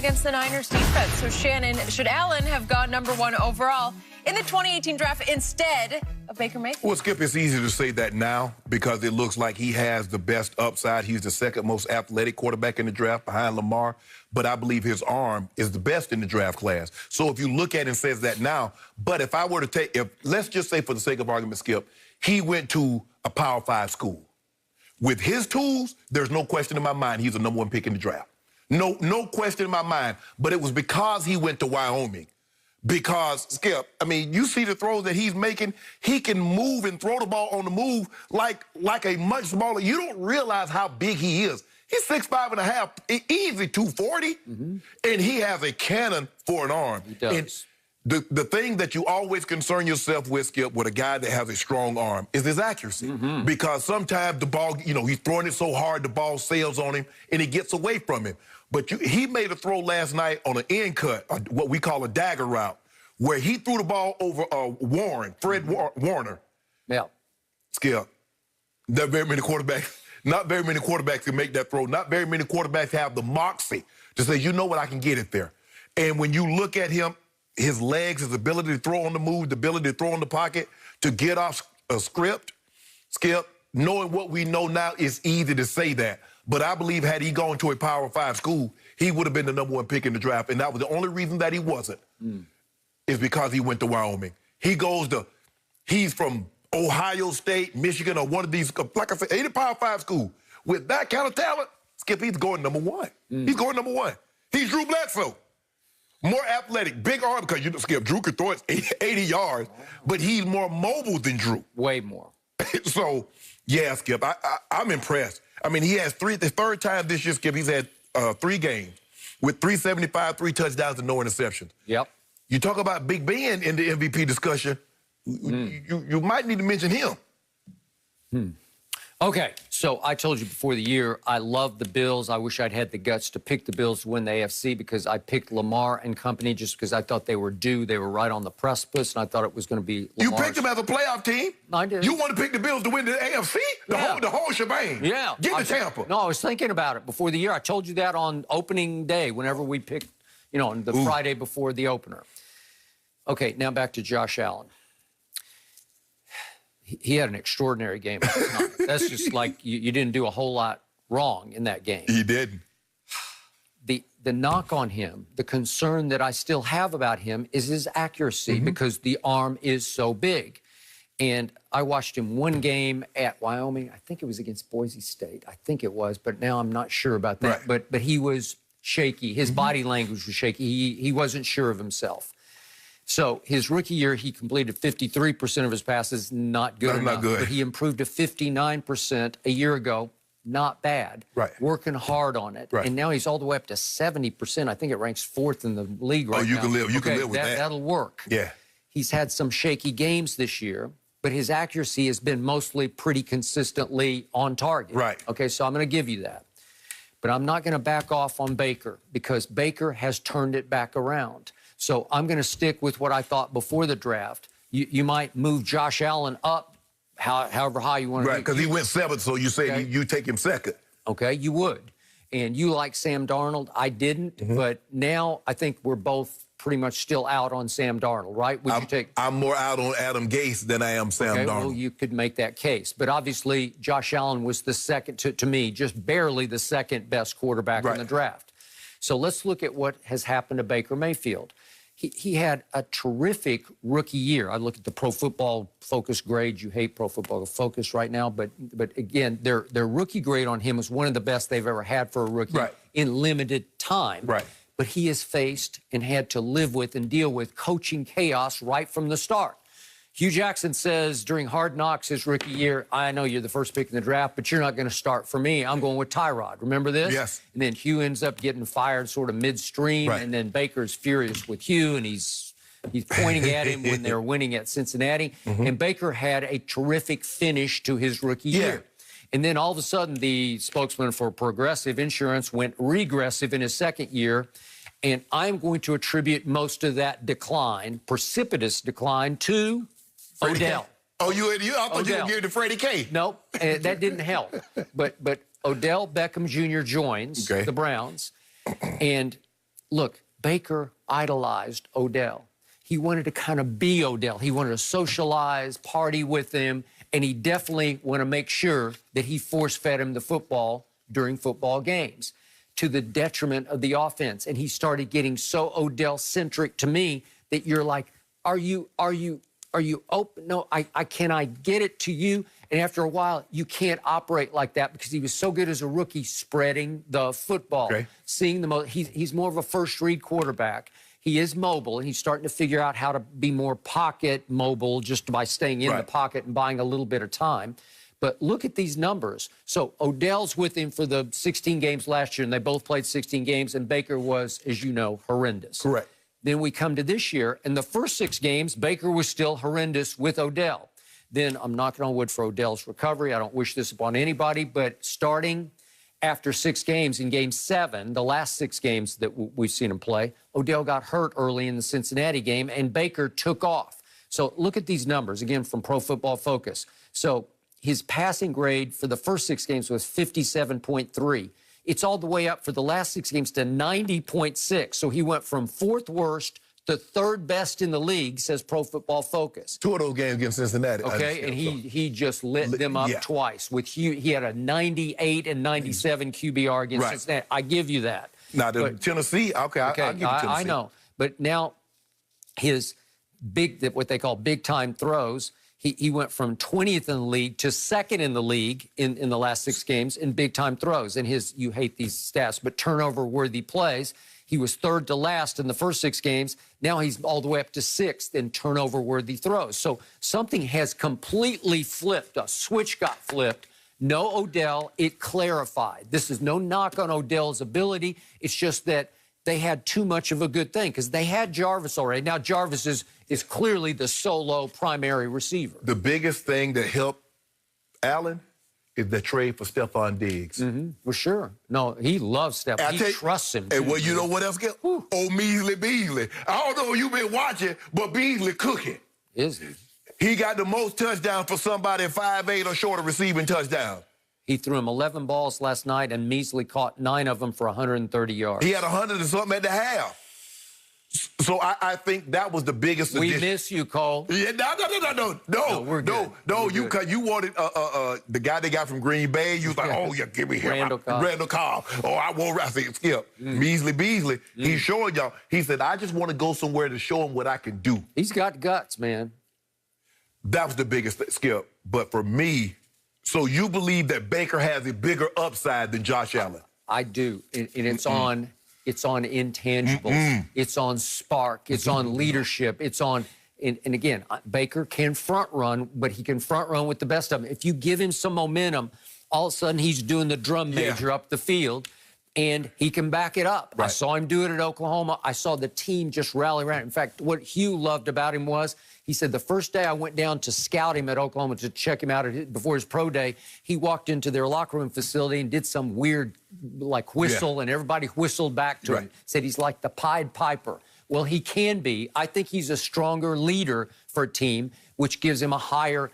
against the Niners defense. So, Shannon, should Allen have gone #1 overall in the 2018 draft instead of Baker Mayfield? Well, Skip, it's easy to say that now because it looks like he has the best upside. He's the second most athletic quarterback in the draft behind Lamar, but I believe his arm is the best in the draft class. So if you look at it and says that now, but if I were to take, let's just say for the sake of argument, Skip, he went to a Power 5 school. With his tools, there's no question in my mind he's the #1 pick in the draft. No question in my mind. But it was because he went to Wyoming. Because, Skip, I mean, you see the throws that he's making. He can move and throw the ball on the move like a much smaller. You don't realize how big he is. He's 6'5" and a half, easy 240, and he has a cannon for an arm. He does. And the thing that you always concern yourself with, Skip, with a guy that has a strong arm is his accuracy. Because sometimes the ball, he's throwing it so hard the ball sails on him and it gets away from him. But he made a throw last night on an end cut, what we call a dagger route, where he threw the ball over Fred Warner. Yeah. Skip, not very many quarterbacks can make that throw. Not very many quarterbacks have the moxie to say, you know what, I can get it there. And when you look at him, his legs, his ability to throw on the move, the ability to throw in the pocket, to get off a script, Skip, knowing what we know now, it's easy to say that. But I believe had he gone to a Power 5 school, he would have been the #1 pick in the draft. And that was the only reason that he wasn't, is because he went to Wyoming. He's from Ohio State, Michigan, or one of these, like I said, any Power 5 school. With that kind of talent, Skip, he's going #1. He's going #1. He's Drew Bledsoe. More athletic, big arm, because Skip, Drew could throw it 80 yards, but he's more mobile than Drew. Way more. So, yeah, Skip, I'm impressed. I mean, he has the third time this year, Skip, he's had 3 games with 375, 3 touchdowns, and no interceptions. Yep. You talk about Big Ben in the MVP discussion, you might need to mention him. Okay, so I told you before the year, I love the Bills. I wish I'd had the guts to pick the Bills to win the AFC because I picked Lamar and company just because I thought they were due. They were right on the precipice, and I thought it was going to be Lamar's. You picked them as a playoff team? I did. You want to pick the Bills to win the AFC? The whole shebang? Yeah. Get to Tampa. No, I was thinking about it before the year. I told you that on opening day, whenever we picked, on the Friday before the opener. Okay, now back to Josh Allen. He had an extraordinary game last night. That's just like you didn't do a whole lot wrong in that game. He didn't. The knock on him, the concern that I still have about him is his accuracy because the arm is so big. And I watched him one game at Wyoming. I think it was against Boise State. I think it was, but now I'm not sure about that. Right. But he was shaky. His body language was shaky. He wasn't sure of himself. So his rookie year, he completed 53% of his passes, not good enough. Not good. But he improved to 59% a year ago, not bad. Right. Working hard on it. Right. And now he's all the way up to 70%. I think it ranks 4th in the league right now. You can live with that. That'll work. Yeah. He's had some shaky games this year, but his accuracy has been mostly pretty consistently on target. Right. Okay, so I'm going to give you that. But I'm not going to back off on Baker because Baker has turned it back around. So I'm going to stick with what I thought before the draft. You might move Josh Allen up however high you want to. Right, because he went 7th, so you say you take him 2nd. Okay, you would. And you like Sam Darnold. I didn't, but now I think we're both pretty much still out on Sam Darnold, right? I'm more out on Adam Gase than I am Sam Darnold. Well, you could make that case. But obviously, Josh Allen was the second, to me, just barely the second best quarterback in the draft. So let's look at what has happened to Baker Mayfield. He had a terrific rookie year. I look at the Pro Football Focus grade. You hate Pro Football Focus right now, but again, their rookie grade on him was one of the best they've ever had for a rookie in limited time. Right. But he has faced and had to live with and deal with coaching chaos right from the start. Hugh Jackson says during Hard Knocks his rookie year, I know you're the first pick in the draft, but you're not going to start for me. I'm going with Tyrod. Remember this? Yes. And then Hugh ends up getting fired sort of midstream, and then Baker's furious with Hugh, and he's pointing at him when they're winning at Cincinnati. And Baker had a terrific finish to his rookie year. And then all of a sudden, the spokesman for Progressive Insurance went regressive in his second year. And I'm going to attribute most of that decline, precipitous decline, to Odell. Oh, I thought you were giving to Freddie K. Nope, that didn't help. But Odell Beckham Jr. joins the Browns, and look, Baker idolized Odell. He wanted to kind of be Odell. He wanted to socialize, party with him, and he definitely wanted to make sure that he force-fed him the football during football games to the detriment of the offense. And he started getting so Odell-centric to me that you're like, are you open? No, can I get it to you? And after a while, you can't operate like that because he was so good as a rookie spreading the football, seeing the most. He's more of a first-read quarterback. He is mobile, and he's starting to figure out how to be more pocket mobile just by staying in the pocket and buying a little bit of time. But look at these numbers. So Odell's with him for the 16 games last year, and they both played 16 games, and Baker was, as you know, horrendous. Correct. Then we come to this year, and the first 6 games, Baker was still horrendous with Odell. Then I'm knocking on wood for Odell's recovery. I don't wish this upon anybody, but starting after 6 games, in Game 7, the last 6 games that we've seen him play, Odell got hurt early in the Cincinnati game, and Baker took off. So look at these numbers, again, from Pro Football Focus. So his passing grade for the first 6 games was 57.3. It's all the way up for the last 6 games to 90.6. So he went from 4th worst to 3rd best in the league, says Pro Football Focus. 2 of those games against Cincinnati. Okay, and he just lit them up twice. With he had a 98 and 97 QBR against Cincinnati. I give you that. Now, Tennessee, I'll give you Tennessee. I know. But now his what they call big-time throws, he went from 20th in the league to 2nd in the league in the last 6 games in big-time throws. And you hate these stats, but turnover-worthy plays, he was 3rd to last in the first 6 games. Now he's all the way up to 6th in turnover-worthy throws. So something has completely flipped. A switch got flipped. No Odell, it clarified. This is no knock on Odell's ability. It's just that they had too much of a good thing because they had Jarvis already. Now Jarvis is clearly the solo primary receiver. The biggest thing that helped Allen is the trade for Stephon Diggs. For sure. No, he loves Stephon. He trusts him. And well, you know what else? Oh, Measley Beasley. I don't know if you've been watching, but Beasley cooking. Is he? He got the most touchdowns for somebody 5'8" or shorter receiving touchdown. He threw him 11 balls last night, and Measley caught 9 of them for 130 yards. He had 100 and something at the half. So I think that was the biggest addition. We miss you, Cole. Yeah, no, we're good. You wanted the guy they got from Green Bay. You was like, oh yeah, give me him. Randall Cobb. Oh, I want. I said, Skip. Measley Beasley. He showed y'all. He said, I just want to go somewhere to show him what I can do. He's got guts, man. That was the biggest Skip. But for me, so you believe that Baker has a bigger upside than Josh Allen? I do, and it's on. It's on intangibles. It's on spark. It's on leadership. It's on, and again, Baker can front run, but he can front run with the best of them. If you give him some momentum, all of a sudden he's doing the drum major up the field, and he can back it up. I saw him do it at Oklahoma. I saw the team just rally around. In fact, what Hugh loved about him was, he said, the first day I went down to scout him at Oklahoma to check him out before his pro day, he walked into their locker room facility and did some weird, like, whistle, and everybody whistled back to him. Said he's like the Pied Piper. Well, he can be. I think he's a stronger leader for a team, which gives him a higher,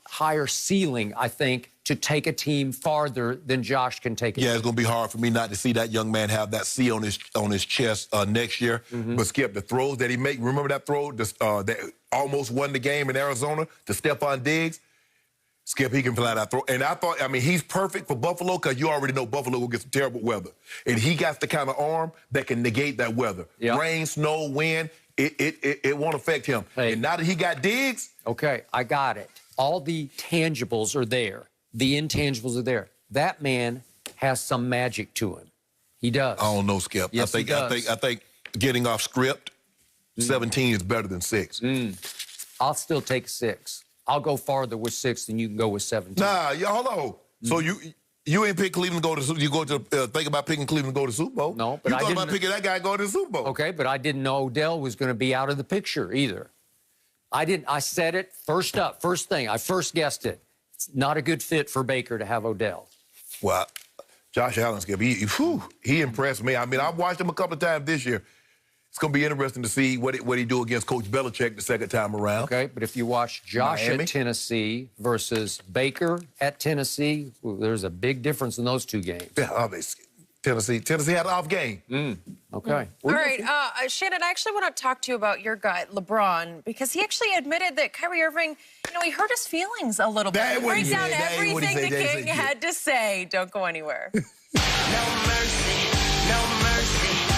higher ceiling, I think, to take a team farther than Josh can take it. Yeah, it's going to be hard for me not to see that young man have that C on his chest next year. But Skip, the throws that he made, remember that throw that almost won the game in Arizona to Stephon Diggs? Skip, he can fly that throw. And I mean, he's perfect for Buffalo because you already know Buffalo will get some terrible weather. And he got the kind of arm that can negate that weather. Rain, snow, wind, it won't affect him. Hey. And now that he got Diggs. Okay, I got it. All the tangibles are there. The intangibles are there. That man has some magic to him. He does. I don't know, Skip. Yes, I think getting off script, 17 is better than 6. I'll still take 6. I'll go farther with 6 than you can go with 17. Nah, hold on. So you ain't pick Cleveland to go to. You go to think about picking Cleveland to go to the Super Bowl. No, but you thought about picking that guy to go to the Super Bowl. Okay, but I didn't know Odell was going to be out of the picture either. I said it first up, first thing. I first guessed it. It's not a good fit for Baker to have Odell. Well, Josh Allen, Skip, he impressed me. I mean, I've watched him a couple of times this year. It's going to be interesting to see what he do against Coach Belichick the second time around. Okay, but if you watch Josh at Tennessee versus Baker at Tennessee, there's a big difference in those 2 games. Yeah, Tennessee had an off game. Okay. All right, Shannon, I actually want to talk to you about your guy, LeBron, because he actually admitted that Kyrie Irving, he hurt his feelings a little bit. Break down everything the King had to say. Don't go anywhere. No mercy, no mercy.